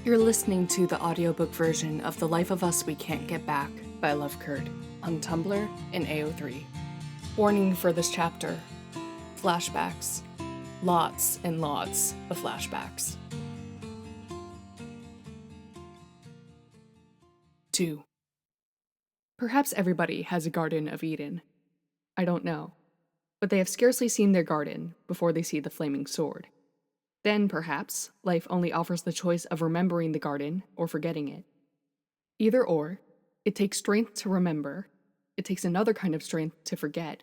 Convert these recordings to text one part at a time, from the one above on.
You're listening to the audiobook version of The Life of Us We Can't Get Back by Love Curd on Tumblr and AO3. Warning for this chapter: flashbacks. Lots and lots of flashbacks. 2. Perhaps everybody has a Garden of Eden. I don't know, but they have scarcely seen their garden before they see the flaming sword. Then, perhaps, life only offers the choice of remembering the garden or forgetting it. Either or, it takes strength to remember, it takes another kind of strength to forget,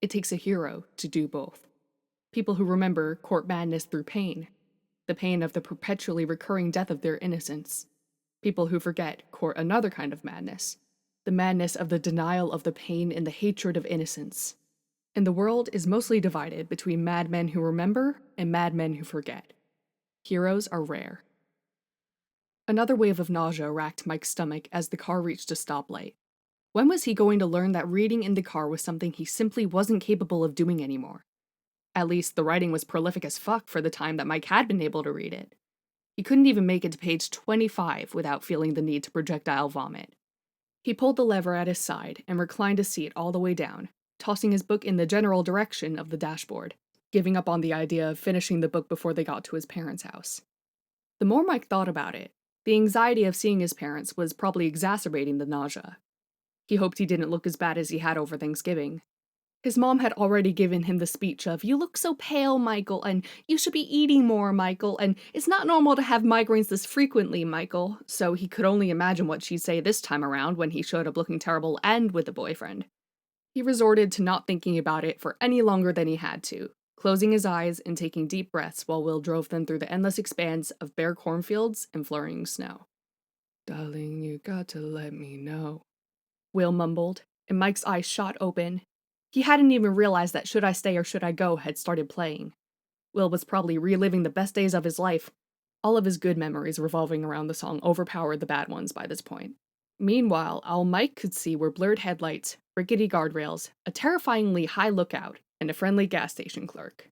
it takes a hero to do both. People who remember court madness through pain, the pain of the perpetually recurring death of their innocence. People who forget court another kind of madness, the madness of the denial of the pain and the hatred of innocence. And the world is mostly divided between madmen who remember and madmen who forget. Heroes are rare. Another wave of nausea racked Mike's stomach as the car reached a stoplight. When was he going to learn that reading in the car was something he simply wasn't capable of doing anymore? At least the writing was prolific as fuck for the time that Mike had been able to read it. He couldn't even make it to page 25 without feeling the need to projectile vomit. He pulled the lever at his side and reclined his seat all the way down, tossing his book in the general direction of the dashboard, giving up on the idea of finishing the book before they got to his parents' house. The more Mike thought about it, the anxiety of seeing his parents was probably exacerbating the nausea. He hoped he didn't look as bad as he had over Thanksgiving. His mom had already given him the speech of, "You look so pale, Michael, and you should be eating more, Michael, and it's not normal to have migraines this frequently, Michael," so he could only imagine what she'd say this time around when he showed up looking terrible and with a boyfriend. He resorted to not thinking about it for any longer than he had to, closing his eyes and taking deep breaths while Will drove them through the endless expanse of bare cornfields and flurrying snow. "Darling, you got to let me know," Will mumbled, and Mike's eyes shot open. He hadn't even realized that Should I Stay or Should I Go had started playing. Will was probably reliving the best days of his life. All of his good memories revolving around the song overpowered the bad ones by this point. Meanwhile, all Mike could see were blurred headlights, rickety guardrails, a terrifyingly high lookout, and a friendly gas station clerk.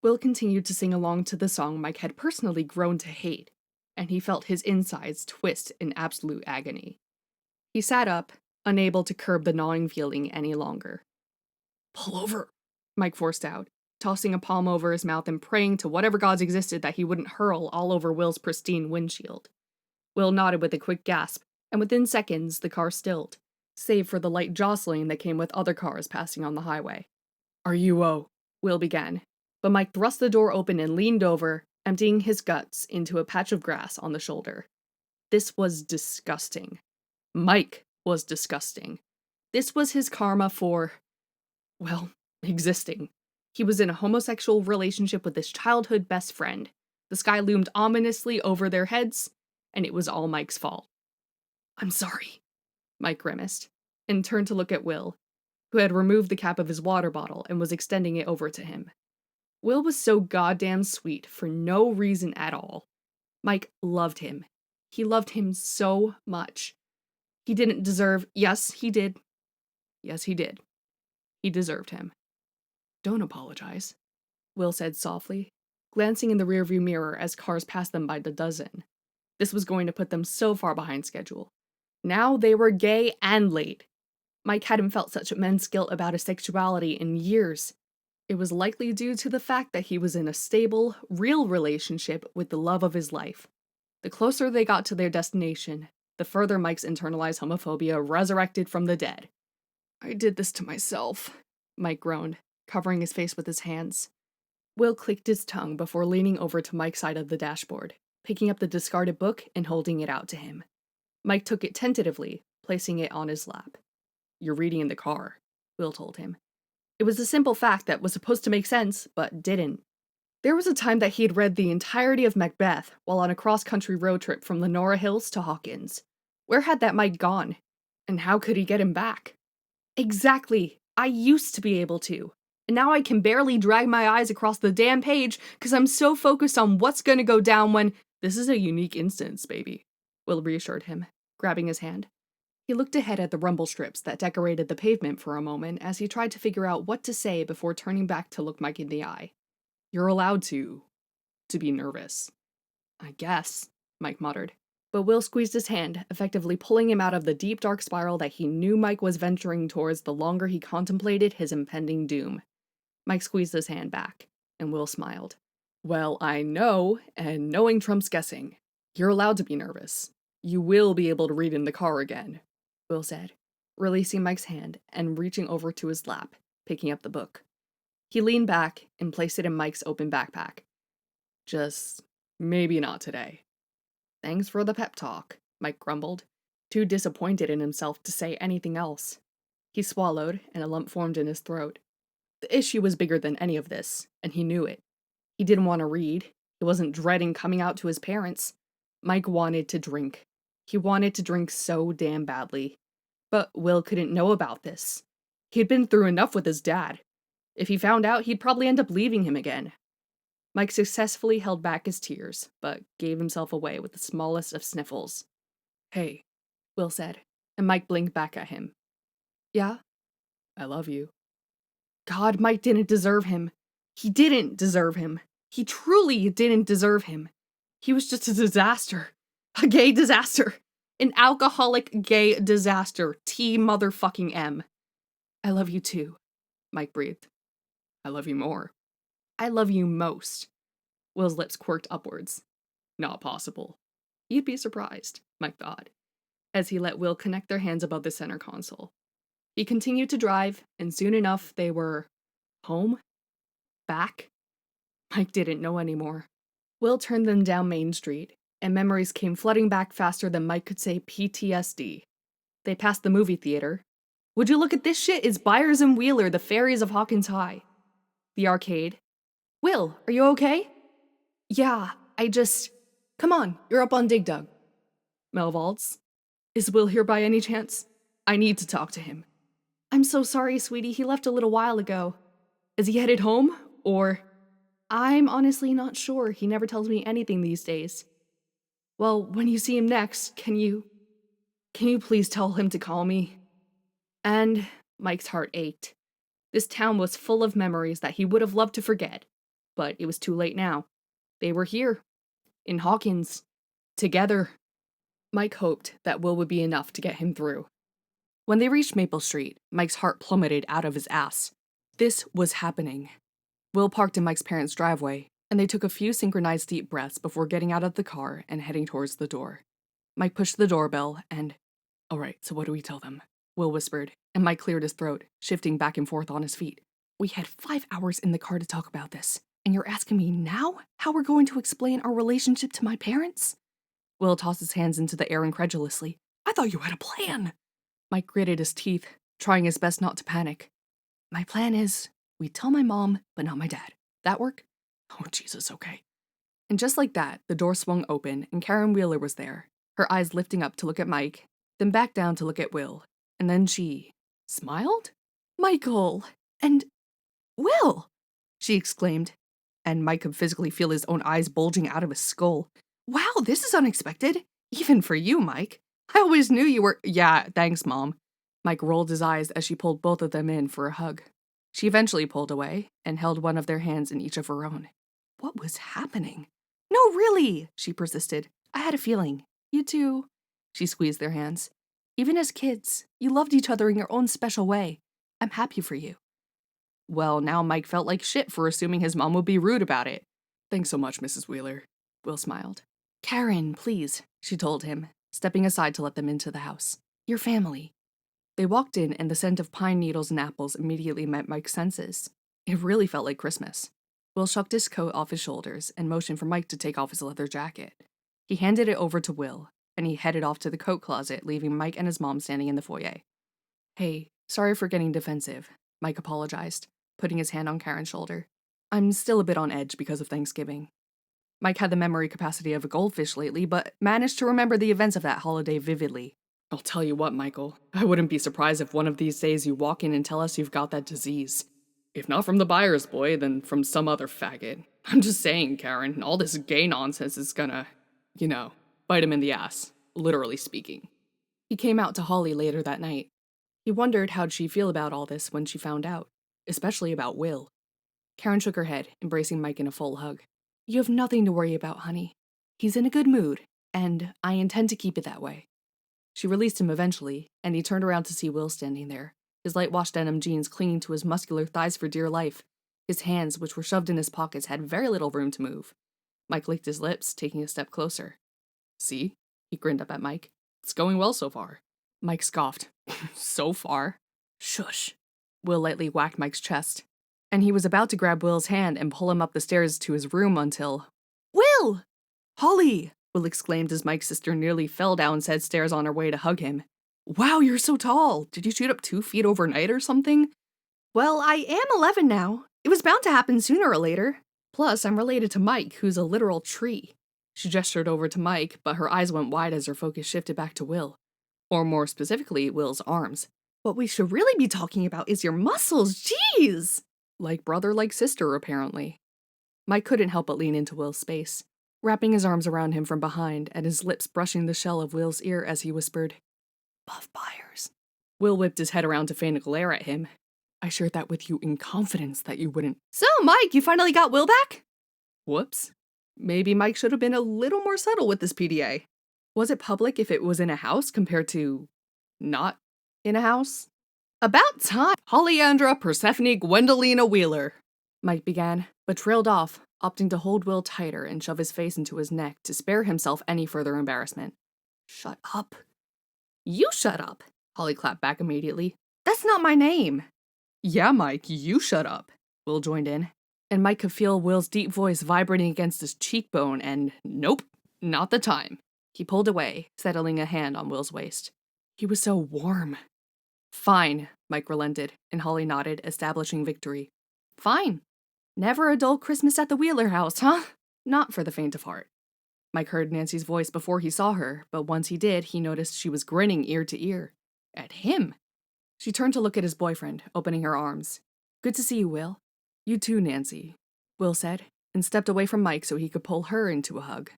Will continued to sing along to the song Mike had personally grown to hate, and he felt his insides twist in absolute agony. He sat up, unable to curb the gnawing feeling any longer. "Pull over," Mike forced out, tossing a palm over his mouth and praying to whatever gods existed that he wouldn't hurl all over Will's pristine windshield. Will nodded with a quick gasp, and within seconds the car stilled, save for the light jostling that came with other cars passing on the highway. "Are you, Will began, but Mike thrust the door open and leaned over, emptying his guts into a patch of grass on the shoulder. This was disgusting. Mike was disgusting. This was his karma for, well, existing. He was in a homosexual relationship with his childhood best friend. The sky loomed ominously over their heads, and it was all Mike's fault. "I'm sorry," Mike grimaced, and turned to look at Will, who had removed the cap of his water bottle and was extending it over to him. Will was so goddamn sweet for no reason at all. Mike loved him. He loved him so much. He didn't deserve— yes, he did. Yes, he did. He deserved him. "Don't apologize," Will said softly, glancing in the rearview mirror as cars passed them by the dozen. This was going to put them so far behind schedule. Now they were gay and late. Mike hadn't felt such immense guilt about his sexuality in years. It was likely due to the fact that he was in a stable, real relationship with the love of his life. The closer they got to their destination, the further Mike's internalized homophobia resurrected from the dead. "I did this to myself," Mike groaned, covering his face with his hands. Will clicked his tongue before leaning over to Mike's side of the dashboard, picking up the discarded book and holding it out to him. Mike took it tentatively, placing it on his lap. "You're reading in the car," Will told him. It was a simple fact that was supposed to make sense, but didn't. There was a time that he had read the entirety of Macbeth while on a cross-country road trip from Lenora Hills to Hawkins. Where had that Mike gone? And how could he get him back? Exactly! I used to be able to. And now I can barely drag my eyes across the damn page because I'm so focused on what's gonna go down when— "This is a unique instance, baby," Will reassured him, grabbing his hand. He looked ahead at the rumble strips that decorated the pavement for a moment as he tried to figure out what to say before turning back to look Mike in the eye. "You're allowed to be nervous." "I guess," Mike muttered. But Will squeezed his hand, effectively pulling him out of the deep dark spiral that he knew Mike was venturing towards the longer he contemplated his impending doom. Mike squeezed his hand back, and Will smiled. Well, I know, and knowing trumps guessing. You're allowed to be nervous. You will be able to read in the car again, Will said, releasing Mike's hand and reaching over to his lap, picking up the book. He leaned back and placed it in Mike's open backpack. Just maybe not today. Thanks for the pep talk, Mike grumbled, too disappointed in himself to say anything else. He swallowed, and a lump formed in his throat. The issue was bigger than any of this, and he knew it. He didn't want to read. He wasn't dreading coming out to his parents. Mike wanted to drink. He wanted to drink so damn badly. But Will couldn't know about this. He had been through enough with his dad. If he found out, he'd probably end up leaving him again. Mike successfully held back his tears, but gave himself away with the smallest of sniffles. Hey, Will said, and Mike blinked back at him. Yeah? I love you. God, Mike didn't deserve him. He didn't deserve him. He truly didn't deserve him. He was just a disaster. A gay disaster. An alcoholic gay disaster. T motherfucking M. I love you too, Mike breathed. I love you more. I love you most. Will's lips quirked upwards. Not possible. You'd be surprised, Mike thought, as he let Will connect their hands above the center console. He continued to drive, and soon enough they were home? Back? Mike didn't know anymore. Will turned them down Main Street, and memories came flooding back faster than Mike could say PTSD. They passed the movie theater. Would you look at this shit? It's Byers and Wheeler, the Fairies of Hawkins High. The arcade. Will, are you okay? Yeah, Come on, you're up on Dig Dug. Melvalds? Is Will here by any chance? I need to talk to him. I'm so sorry, sweetie, he left a little while ago. Is he headed home? Or... I'm honestly not sure, he never tells me anything these days. Well, when you see him next, can you please tell him to call me? And Mike's heart ached. This town was full of memories that he would have loved to forget. But it was too late now. They were here. In Hawkins. Together. Mike hoped that Will would be enough to get him through. When they reached Maple Street, Mike's heart plummeted out of his ass. This was happening. Will parked in Mike's parents' driveway, and they took a few synchronized deep breaths before getting out of the car and heading towards the door. Mike pushed the doorbell and... All right, so what do we tell them? Will whispered, and Mike cleared his throat, shifting back and forth on his feet. We had 5 hours in the car to talk about this, and you're asking me now how we're going to explain our relationship to my parents? Will tossed his hands into the air incredulously. I thought you had a plan. Mike gritted his teeth, trying his best not to panic. My plan is, we tell my mom, but not my dad. That work? Oh, Jesus, okay. And just like that, the door swung open, and Karen Wheeler was there, her eyes lifting up to look at Mike, then back down to look at Will, and then she smiled? Michael! And Will! She exclaimed, and Mike could physically feel his own eyes bulging out of his skull. Wow, this is unexpected. Even for you, Mike. I always knew you were— Yeah, thanks, Mom. Mike rolled his eyes as she pulled both of them in for a hug. She eventually pulled away and held one of their hands in each of her own. What was happening? No, really, she persisted. I had a feeling. You too. She squeezed their hands. Even as kids, you loved each other in your own special way. I'm happy for you. Well, now Mike felt like shit for assuming his mom would be rude about it. Thanks so much, Mrs. Wheeler. Will smiled. Karen, please, she told him, stepping aside to let them into the house. Your family. They walked in, and the scent of pine needles and apples immediately met Mike's senses. It really felt like Christmas. Will shucked his coat off his shoulders and motioned for Mike to take off his leather jacket. He handed it over to Will, and he headed off to the coat closet, leaving Mike and his mom standing in the foyer. Hey, sorry for getting defensive, Mike apologized, putting his hand on Karen's shoulder. I'm still a bit on edge because of Thanksgiving. Mike had the memory capacity of a goldfish lately, but managed to remember the events of that holiday vividly. I'll tell you what, Michael, I wouldn't be surprised if one of these days you walk in and tell us you've got that disease. If not from the Byers boy, then from some other faggot. I'm just saying, Karen, all this gay nonsense is gonna, bite him in the ass, literally speaking. He came out to Holly later that night. He wondered how'd she feel about all this when she found out, especially about Will. Karen shook her head, embracing Mike in a full hug. You have nothing to worry about, honey. He's in a good mood, And I intend to keep it that way. She released him eventually, and he turned around to see Will standing there, his light-washed denim jeans clinging to his muscular thighs for dear life. His hands, which were shoved in his pockets, had very little room to move. Mike licked his lips, taking a step closer. See? He grinned up at Mike. It's going well so far. Mike scoffed. So far? Shush. Will lightly whacked Mike's chest, and he was about to grab Will's hand and pull him up the stairs to his room until... Will! Holly! Will exclaimed as Mike's sister nearly fell down said stairs on her way to hug him. Wow, you're so tall! Did you shoot up 2 feet overnight or something? Well, I am 11 now. It was bound to happen sooner or later. Plus, I'm related to Mike, who's a literal tree. She gestured over to Mike, but her eyes went wide as her focus shifted back to Will. Or more specifically, Will's arms. What we should really be talking about is your muscles, jeez! Like brother, like sister, apparently. Mike couldn't help but lean into Will's space, wrapping his arms around him from behind and his lips brushing the shell of Will's ear as he whispered, Buff Byers. Will whipped his head around to feign a glare at him. I shared that with you in confidence that you wouldn't. So, Mike, you finally got Will back? Whoops. Maybe Mike should have been a little more subtle with this PDA. Was it public if it was in a house compared to not in a house? About time, Polyandra Persephone Gwendolina Wheeler, Mike began, but trailed off, opting to hold Will tighter and shove his face into his neck to spare himself any further embarrassment. Shut up. You shut up, Holly clapped back immediately. That's not my name. Yeah, Mike, you shut up, Will joined in, and Mike could feel Will's deep voice vibrating against his cheekbone and nope, not the time. He pulled away, settling a hand on Will's waist. He was so warm. Fine, Mike relented, and Holly nodded, establishing victory. Fine. Never a dull Christmas at the Wheeler house, huh? Not for the faint of heart. Mike heard Nancy's voice before he saw her, but once he did, he noticed she was grinning ear to ear. At him. She turned to look at his boyfriend, opening her arms. Good to see you, Will. You too, Nancy, Will said, and stepped away from Mike so he could pull her into a hug.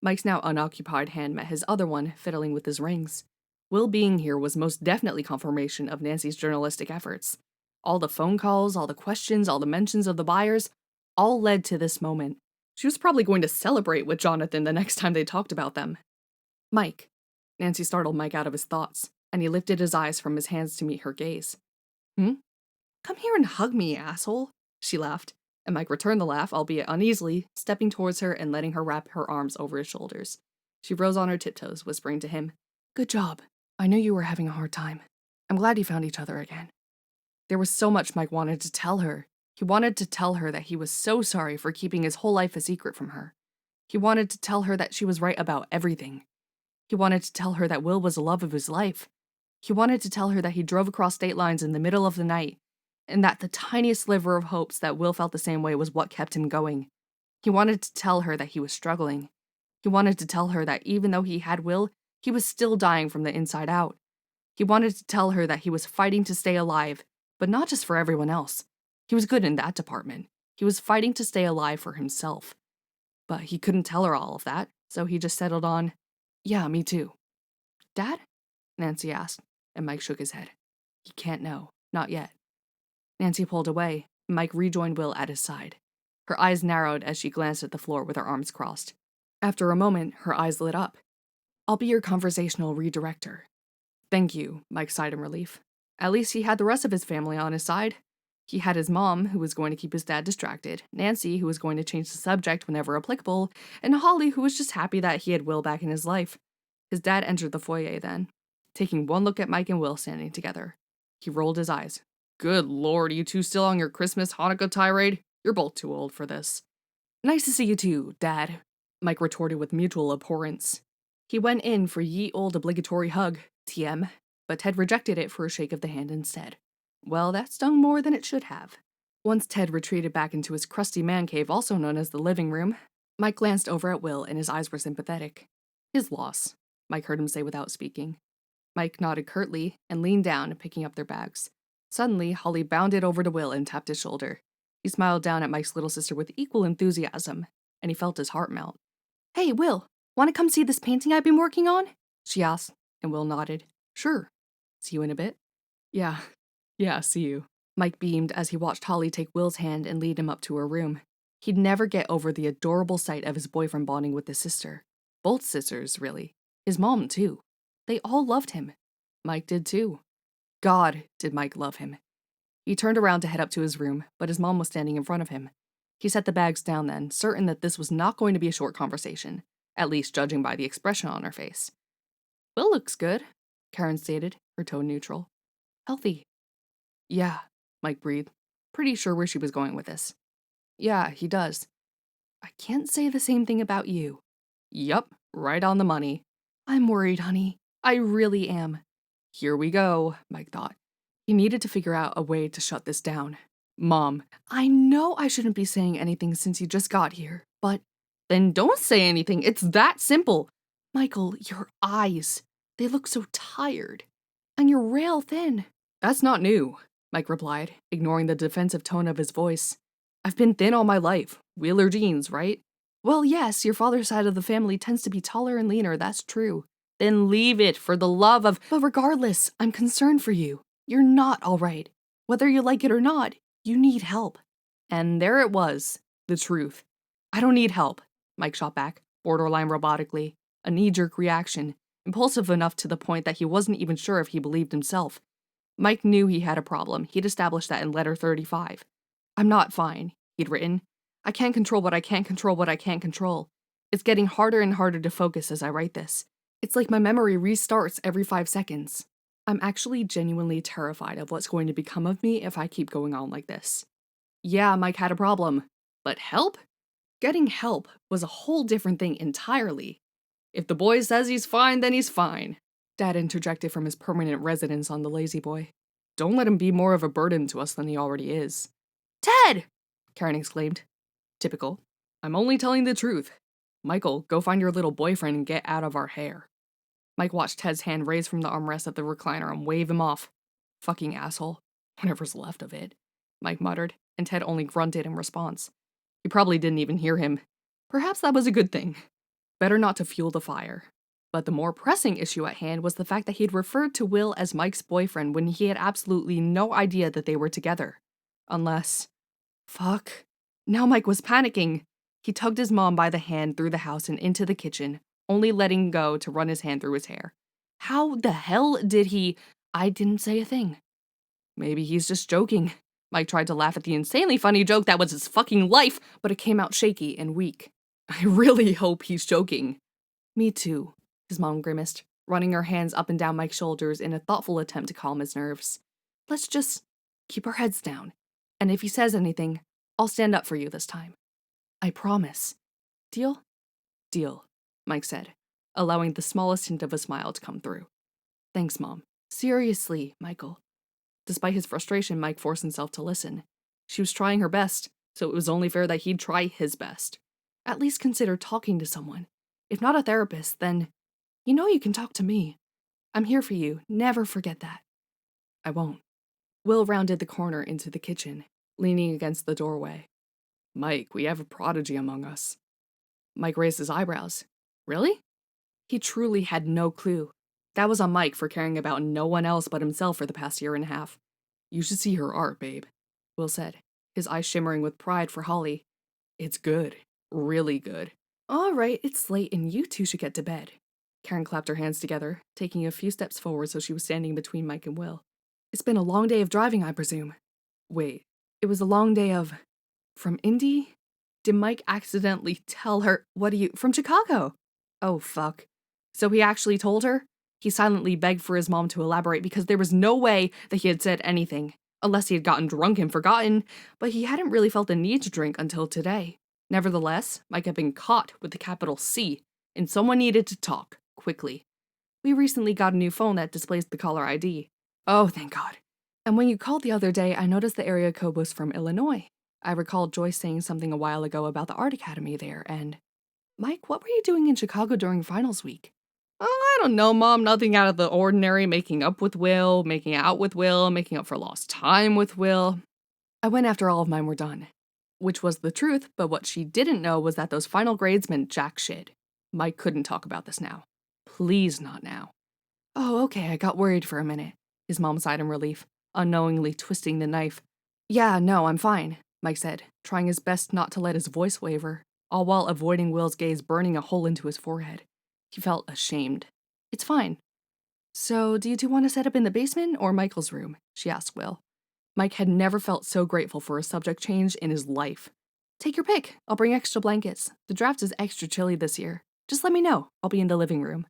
Mike's now unoccupied hand met his other one, fiddling with his rings. Will being here was most definitely confirmation of Nancy's journalistic efforts. All the phone calls, all the questions, all the mentions of the Byers, all led to this moment. She was probably going to celebrate with Jonathan the next time they talked about them. Mike. Nancy startled Mike out of his thoughts, and he lifted his eyes from his hands to meet her gaze. Come here and hug me, asshole, she laughed, and Mike returned the laugh, albeit uneasily, stepping towards her and letting her wrap her arms over his shoulders. She rose on her tiptoes, whispering to him, Good job. I knew you were having a hard time. I'm glad you found each other again. There was so much Mike wanted to tell her. He wanted to tell her that he was so sorry for keeping his whole life a secret from her. He wanted to tell her that she was right about everything. He wanted to tell her that Will was the love of his life. He wanted to tell her that he drove across state lines in the middle of the night, and that the tiniest sliver of hopes that Will felt the same way was what kept him going. He wanted to tell her that he was struggling. He wanted to tell her that even though he had Will, he was still dying from the inside out. He wanted to tell her that he was fighting to stay alive, but not just for everyone else. He was good in that department. He was fighting to stay alive for himself. But he couldn't tell her all of that, so he just settled on, Yeah, me too. Dad? Nancy asked, and Mike shook his head. He can't know. Not yet. Nancy pulled away, and Mike rejoined Will at his side. Her eyes narrowed as she glanced at the floor with her arms crossed. After a moment, her eyes lit up. I'll be your conversational redirector. Thank you, Mike sighed in relief. At least he had the rest of his family on his side. He had his mom, who was going to keep his dad distracted, Nancy, who was going to change the subject whenever applicable, and Holly, who was just happy that he had Will back in his life. His dad entered the foyer then, taking one look at Mike and Will standing together. He rolled his eyes. Good lord, you two still on your Christmas Hanukkah tirade? You're both too old for this. Nice to see you too, Dad, Mike retorted with mutual abhorrence. He went in for ye old obligatory hug, TM, but Ted rejected it for a shake of the hand instead. Well, that stung more than it should have. Once Ted retreated back into his crusty man cave, also known as the living room, Mike glanced over at Will and his eyes were sympathetic. His loss, Mike heard him say without speaking. Mike nodded curtly and leaned down, picking up their bags. Suddenly, Holly bounded over to Will and tapped his shoulder. He smiled down at Mike's little sister with equal enthusiasm, and he felt his heart melt. Hey, Will, want to come see this painting I've been working on? She asked, and Will nodded. Sure. See you in a bit? Yeah, see you. Mike beamed as he watched Holly take Will's hand and lead him up to her room. He'd never get over the adorable sight of his boyfriend bonding with his sister. Both sisters, really. His mom, too. They all loved him. Mike did, too. God, did Mike love him. He turned around to head up to his room, but his mom was standing in front of him. He set the bags down then, certain that this was not going to be a short conversation, at least judging by the expression on her face. Will looks good, Karen stated, her tone neutral. Healthy. Yeah, Mike breathed, pretty sure where she was going with this. Yeah, he does. I can't say the same thing about you. Yup, right on the money. I'm worried, honey. I really am. Here we go, Mike thought. He needed to figure out a way to shut this down. Mom, I know I shouldn't be saying anything since you just got here, but… Then don't say anything, it's that simple. Michael, your eyes, they look so tired. And you're rail thin. That's not new, Mike replied, ignoring the defensive tone of his voice. I've been thin all my life. Wheeler genes, right? Well, yes, your father's side of the family tends to be taller and leaner, that's true. Then leave it, for the love of… But regardless, I'm concerned for you. You're not all right. Whether you like it or not, you need help. And there it was, the truth. I don't need help, Mike shot back, borderline robotically, a knee-jerk reaction, impulsive enough to the point that he wasn't even sure if he believed himself. Mike knew he had a problem. He'd established that in letter 35. I'm not fine, he'd written. I can't control what I can't control what I can't control. It's getting harder and harder to focus as I write this. It's like my memory restarts every 5 seconds. I'm actually genuinely terrified of what's going to become of me if I keep going on like this. Yeah, Mike had a problem. But help? Getting help was a whole different thing entirely. If the boy says he's fine, then he's fine, Dad interjected from his permanent residence on the lazy boy. Don't let him be more of a burden to us than he already is. Ted! Karen exclaimed. Typical. I'm only telling the truth. Michael, go find your little boyfriend and get out of our hair. Mike watched Ted's hand raise from the armrest of the recliner and wave him off. Fucking asshole. Whatever's left of it, Mike muttered, and Ted only grunted in response. He probably didn't even hear him. Perhaps that was a good thing. Better not to fuel the fire. But the more pressing issue at hand was the fact that he'd referred to Will as Mike's boyfriend when he had absolutely no idea that they were together. Unless… Fuck. Now Mike was panicking. He tugged his mom by the hand through the house and into the kitchen, only letting go to run his hand through his hair. How the hell did he… I didn't say a thing. Maybe he's just joking. Mike tried to laugh at the insanely funny joke that was his fucking life, but it came out shaky and weak. I really hope he's joking. Me too, his mom grimaced, running her hands up and down Mike's shoulders in a thoughtful attempt to calm his nerves. Let's just keep our heads down, and if he says anything, I'll stand up for you this time. I promise. Deal? Deal, Mike said, allowing the smallest hint of a smile to come through. Thanks, Mom. Seriously, Michael. Despite his frustration, Mike forced himself to listen. She was trying her best, so it was only fair that he'd try his best. At least consider talking to someone. If not a therapist, then… You know you can talk to me. I'm here for you, never forget that. I won't. Will rounded the corner into the kitchen, leaning against the doorway. Mike, we have a prodigy among us. Mike raised his eyebrows. Really? He truly had no clue. That was on Mike for caring about no one else but himself for the past year and a half. You should see her art, babe, Will said, his eyes shimmering with pride for Holly. It's good. Really good. All right, it's late and you two should get to bed. Karen clapped her hands together, taking a few steps forward so she was standing between Mike and Will. It's been a long day of driving, I presume. Wait, it was a long day of… From Indy? Did Mike accidentally tell her… From Chicago? Oh, fuck. So he actually told her? He silently begged for his mom to elaborate because there was no way that he had said anything, unless he had gotten drunk and forgotten, but he hadn't really felt the need to drink until today. Nevertheless, Mike had been caught with the capital C, and someone needed to talk, quickly. We recently got a new phone that displays the caller ID. Oh, thank God. And when you called the other day, I noticed the area code was from Illinois. I recalled Joyce saying something a while ago about the art academy there, and… Mike, what were you doing in Chicago during finals week? Oh, I don't know, Mom. Nothing out of the ordinary. Making up with Will, making out with Will, making up for lost time with Will. I went after all of mine were done. Which was the truth, but what she didn't know was that those final grades meant jack shit. Mike couldn't talk about this now. Please not now. Oh, okay, I got worried for a minute, his mom sighed in relief, unknowingly twisting the knife. Yeah, no, I'm fine, Mike said, trying his best not to let his voice waver, all while avoiding Will's gaze burning a hole into his forehead. He felt ashamed. It's fine. So, do you two want to set up in the basement or Michael's room? She asked Will. Mike had never felt so grateful for a subject change in his life. Take your pick. I'll bring extra blankets. The draft is extra chilly this year. Just let me know. I'll be in the living room.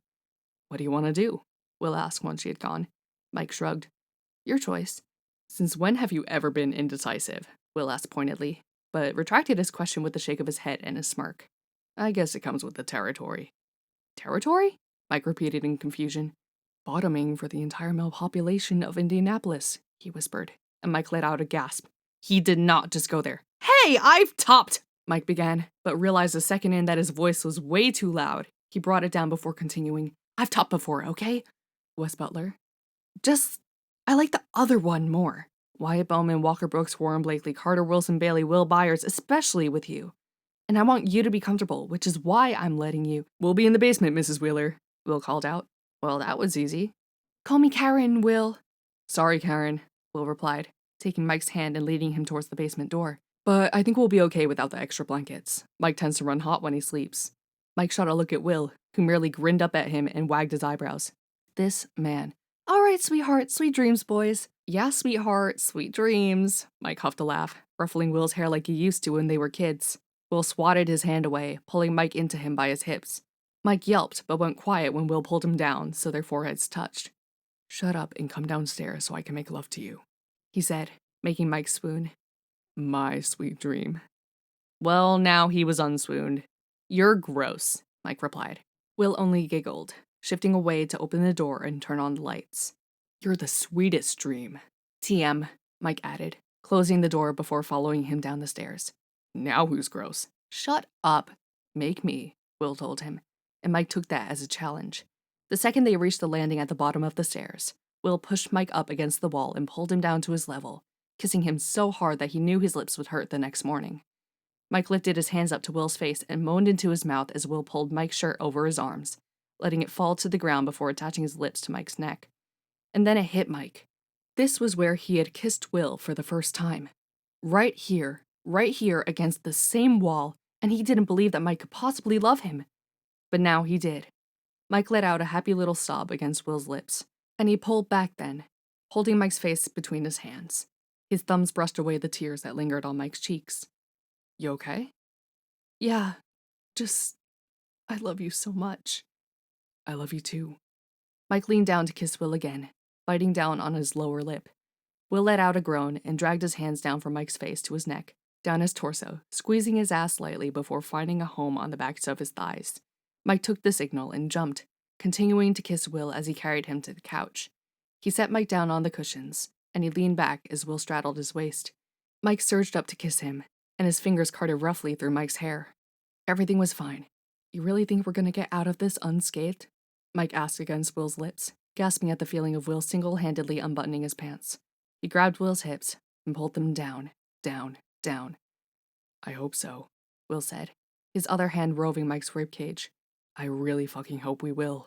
What do you want to do? Will asked once she had gone. Mike shrugged. Your choice. Since when have you ever been indecisive? Will asked pointedly, but retracted his question with a shake of his head and a smirk. I guess it comes with the territory. Territory? Mike repeated in confusion. Bottoming for the entire male population of Indianapolis, he whispered, and Mike let out a gasp. He did not just go there. Hey, I've topped! Mike began, but realized a second in that his voice was way too loud. He brought it down before continuing. I've topped before, okay? Wes Butler. I like the other one more. Wyatt Bowman, Walker Brooks, Warren Blakely, Carter Wilson, Bailey, Will Byers, especially with you. And I want you to be comfortable, which is why I'm letting you. We'll be in the basement, Mrs. Wheeler, Will called out. Well, that was easy. Call me Karen, Will. Sorry, Karen, Will replied, taking Mike's hand and leading him towards the basement door. But I think we'll be okay without the extra blankets. Mike tends to run hot when he sleeps. Mike shot a look at Will, who merely grinned up at him and wagged his eyebrows. This man. All right, sweetheart, sweet dreams, boys. Yeah, sweetheart, sweet dreams. Mike huffed a laugh, ruffling Will's hair like he used to when they were kids. Will swatted his hand away, pulling Mike into him by his hips. Mike yelped, but went quiet when Will pulled him down, so their foreheads touched. Shut up and come downstairs so I can make love to you, he said, making Mike swoon. My sweet dream. Well, now he was unswooned. You're gross, Mike replied. Will only giggled, shifting away to open the door and turn on the lights. You're the sweetest dream. TM, Mike added, closing the door before following him down the stairs. Now who's gross? Shut up. Make me, Will told him, and Mike took that as a challenge. The second they reached the landing at the bottom of the stairs, Will pushed Mike up against the wall and pulled him down to his level, kissing him so hard that he knew his lips would hurt the next morning. Mike lifted his hands up to Will's face and moaned into his mouth as Will pulled Mike's shirt over his arms, letting it fall to the ground before attaching his lips to Mike's neck. And then it hit Mike. This was where he had kissed Will for the first time. Right here against the same wall, and he didn't believe that Mike could possibly love him. But now he did. Mike let out a happy little sob against Will's lips, and he pulled back then, holding Mike's face between his hands. His thumbs brushed away the tears that lingered on Mike's cheeks. You okay? Yeah, I love you so much. I love you too. Mike leaned down to kiss Will again, biting down on his lower lip. Will let out a groan and dragged his hands down from Mike's face to his neck, down his torso, squeezing his ass lightly before finding a home on the backs of his thighs. Mike took the signal and jumped, continuing to kiss Will as he carried him to the couch. He set Mike down on the cushions, and he leaned back as Will straddled his waist. Mike surged up to kiss him, and his fingers carted roughly through Mike's hair. Everything was fine. You really think we're gonna get out of this unscathed? Mike asked against Will's lips, gasping at the feeling of Will single-handedly unbuttoning his pants. He grabbed Will's hips and pulled them down, down, down. I hope so, Will said, his other hand roving Mike's ribcage. I really fucking hope we will.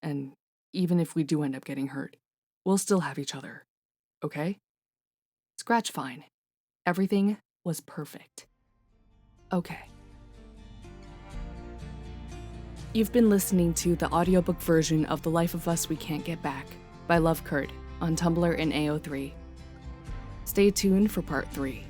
And even if we do end up getting hurt, we'll still have each other. Okay? Scratch fine. Everything was perfect. Okay. You've been listening to the audiobook version of The Life of Us We Can't Get Back by Love Kurt on Tumblr and AO3. Stay tuned for part 3.